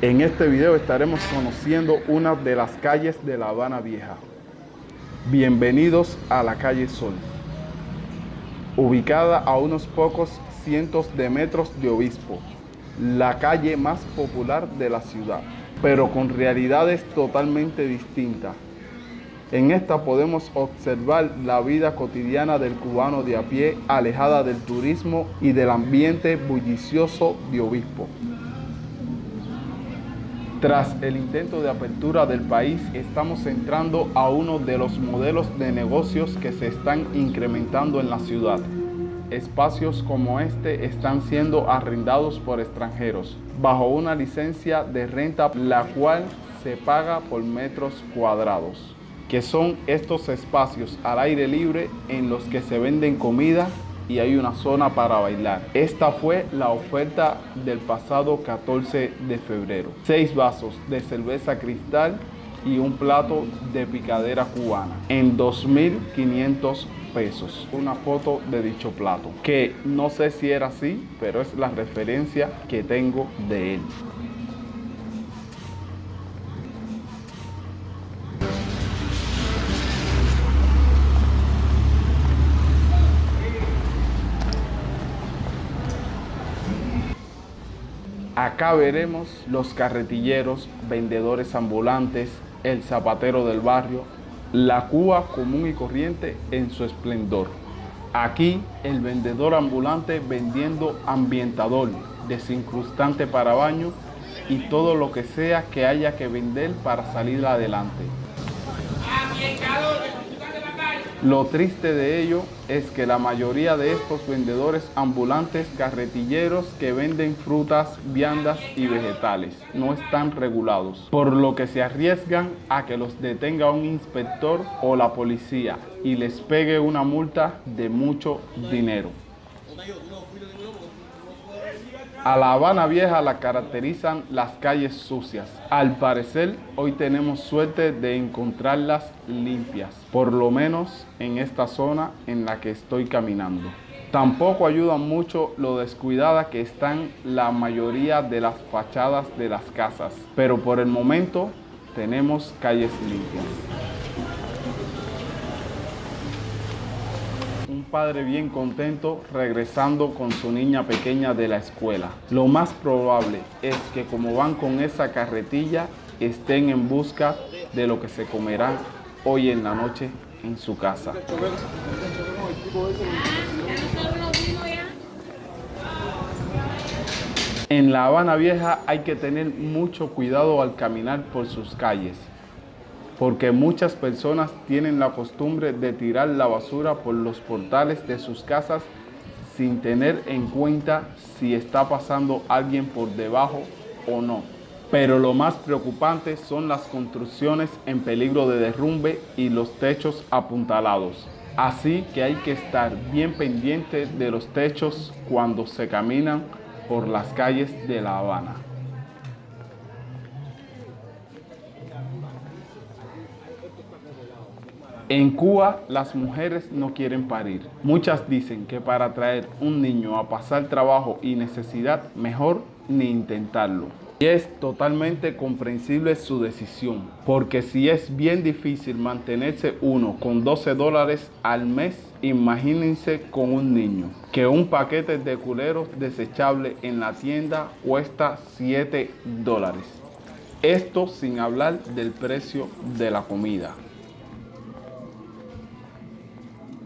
En este video estaremos conociendo una de las calles de La Habana Vieja. Bienvenidos a la calle Sol, ubicada a unos pocos cientos de metros de Obispo, la calle más popular de la ciudad, pero con realidades totalmente distintas. En esta podemos observar la vida cotidiana del cubano de a pie, alejada del turismo y del ambiente bullicioso de Obispo. Tras el intento de apertura del país, estamos entrando a uno de los modelos de negocios que se están incrementando en la ciudad. Espacios como este están siendo arrendados por extranjeros, bajo una licencia de renta, la cual se paga por metros cuadrados, que son estos espacios al aire libre en los que se venden comida y hay una zona para bailar. Esta fue la oferta del pasado 14 de febrero. 6 vasos de cerveza Cristal y un plato de picadera cubana en 2.500 pesos. Una foto de dicho plato, que no sé si era así, pero es la referencia que tengo de él. Acá veremos los carretilleros, vendedores ambulantes, el zapatero del barrio, la Cuba común y corriente en su esplendor. Aquí el vendedor ambulante vendiendo ambientador, desincrustante para baño y todo lo que sea que haya que vender para salir adelante. Lo triste de ello es que la mayoría de estos vendedores ambulantes carretilleros que venden frutas, viandas y vegetales no están regulados, por lo que se arriesgan a que los detenga un inspector o la policía y les pegue una multa de mucho dinero. A La Habana Vieja la caracterizan las calles sucias. Al parecer, hoy tenemos suerte de encontrarlas limpias, por lo menos en esta zona en la que estoy caminando. Tampoco ayuda mucho lo descuidada que están la mayoría de las fachadas de las casas, pero por el momento tenemos calles limpias. Un padre bien contento regresando con su niña pequeña de la escuela. Lo más probable es que como van con esa carretilla, estén en busca de lo que se comerán hoy en la noche en su casa. En La Habana Vieja hay que tener mucho cuidado al caminar por sus calles, porque muchas personas tienen la costumbre de tirar la basura por los portales de sus casas sin tener en cuenta si está pasando alguien por debajo o no. Pero lo más preocupante son las construcciones en peligro de derrumbe y los techos apuntalados. Así que hay que estar bien pendiente de los techos cuando se caminan por las calles de La Habana. En Cuba, las mujeres no quieren parir. Muchas dicen que para traer un niño a pasar trabajo y necesidad, mejor ni intentarlo. Y es totalmente comprensible su decisión, porque si es bien difícil mantenerse uno con $12 al mes, imagínense con un niño, que un paquete de culeros desechable en la tienda cuesta $7. Esto sin hablar del precio de la comida.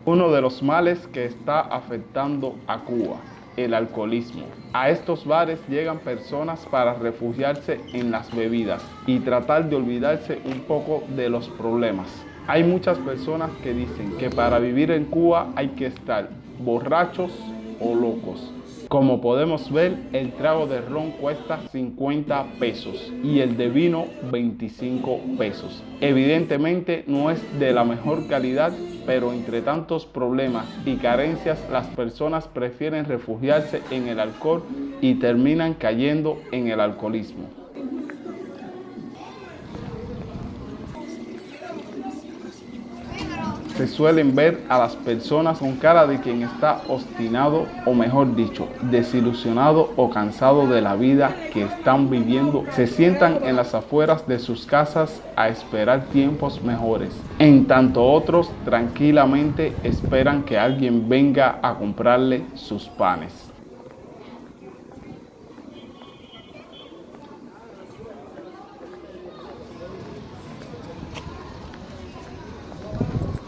Uno de los males que está afectando a Cuba, el alcoholismo. A estos bares llegan personas para refugiarse en las bebidas y tratar de olvidarse un poco de los problemas. Hay muchas personas que dicen que para vivir en Cuba hay que estar borrachos o locos. Como podemos ver, el trago de ron cuesta 50 pesos y el de vino 25 pesos. Evidentemente no es de la mejor calidad, pero entre tantos problemas y carencias, las personas prefieren refugiarse en el alcohol y terminan cayendo en el alcoholismo. se suelen ver a las personas con cara de quien está obstinado o mejor dicho, desilusionado o cansado de la vida que están viviendo. Se sientan en las afueras de sus casas a esperar tiempos mejores. En tanto otros tranquilamente esperan que alguien venga a comprarle sus panes.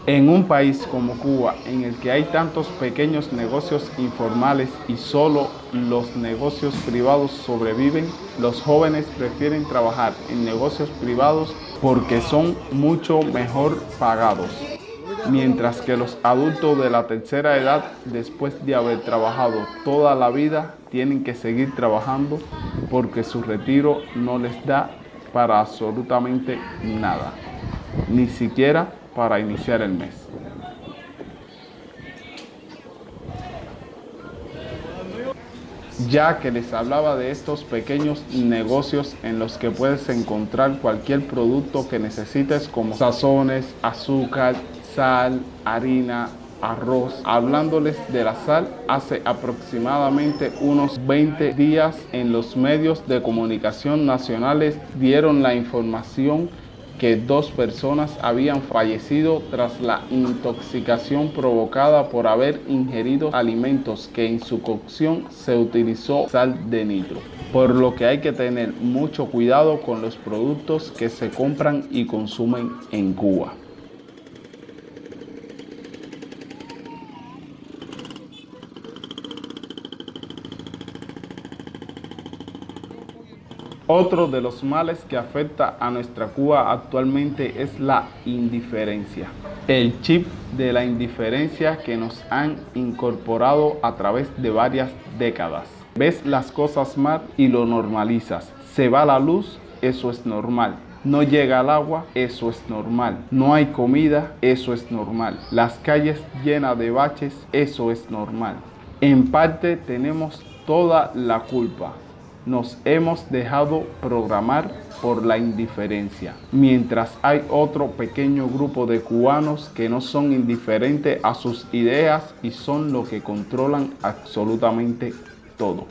En un país como Cuba, en el que hay tantos pequeños negocios informales y solo los negocios privados sobreviven, los jóvenes prefieren trabajar en negocios privados porque son mucho mejor pagados. Mientras que los adultos de la tercera edad, después de haber trabajado toda la vida, tienen que seguir trabajando porque su retiro no les da para absolutamente nada, ni siquiera para iniciar el mes. Ya que les hablaba de estos pequeños negocios en los que puedes encontrar cualquier producto que necesites como sazones, azúcar, sal, harina, arroz. Hablándoles de la sal, hace aproximadamente unos 20 días en los medios de comunicación nacionales dieron la información que 2 personas habían fallecido tras la intoxicación provocada por haber ingerido alimentos que en su cocción se utilizó sal de nitro. Por lo que hay que tener mucho cuidado con los productos que se compran y consumen en Cuba. Otro de los males que afecta a nuestra Cuba actualmente es la indiferencia. El chip de la indiferencia que nos han incorporado a través de varias décadas. Ves las cosas mal y lo normalizas. Se va la luz, eso es normal. No llega el agua, eso es normal. No hay comida, eso es normal. Las calles llenas de baches, eso es normal. En parte tenemos toda la culpa. Nos hemos dejado programar por la indiferencia, mientras hay otro pequeño grupo de cubanos que no son indiferentes a sus ideas y son los que controlan absolutamente todo.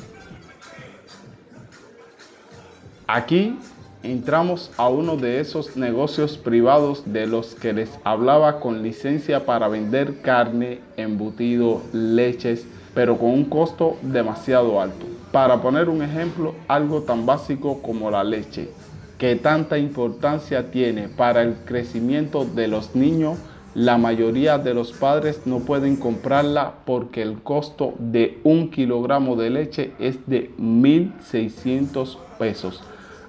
Aquí entramos a uno de esos negocios privados de los que les hablaba, con licencia para vender carne, embutido, leches, pero con un costo demasiado alto. Para poner un ejemplo, algo tan básico como la leche, que tanta importancia tiene para el crecimiento de los niños, la mayoría de los padres no pueden comprarla porque el costo de 1 kilogramo de leche es de 1.600 pesos,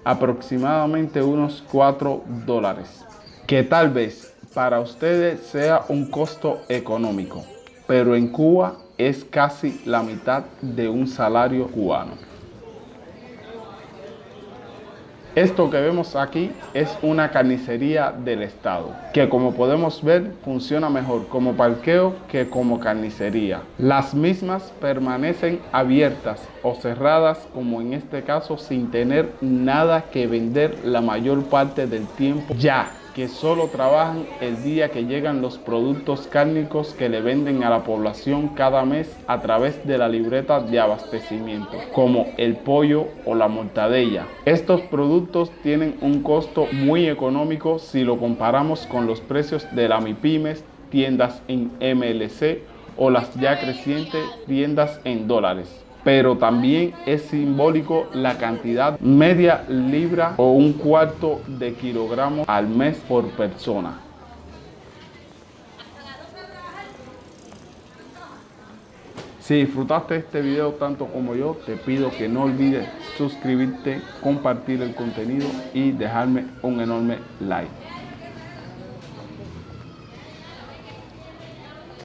aproximadamente unos $4, que tal vez para ustedes sea un costo económico, pero en Cuba es casi la mitad de un salario cubano. Esto que vemos aquí es una carnicería del estado, que como podemos ver funciona mejor como parqueo que como carnicería. Las mismas permanecen abiertas o cerradas, como en este caso, sin tener nada que vender la mayor parte del tiempo, ya que solo trabajan el día que llegan los productos cárnicos que le venden a la población cada mes a través de la libreta de abastecimiento, como el pollo o la mortadella. Estos productos tienen un costo muy económico si lo comparamos con los precios de la MIPYMES, tiendas en MLC o las ya crecientes tiendas en dólares. Pero también es simbólico la cantidad media libra o 1/4 de kilogramo al mes por persona. Si disfrutaste este video tanto como yo, te pido que no olvides suscribirte, compartir el contenido y dejarme un enorme like.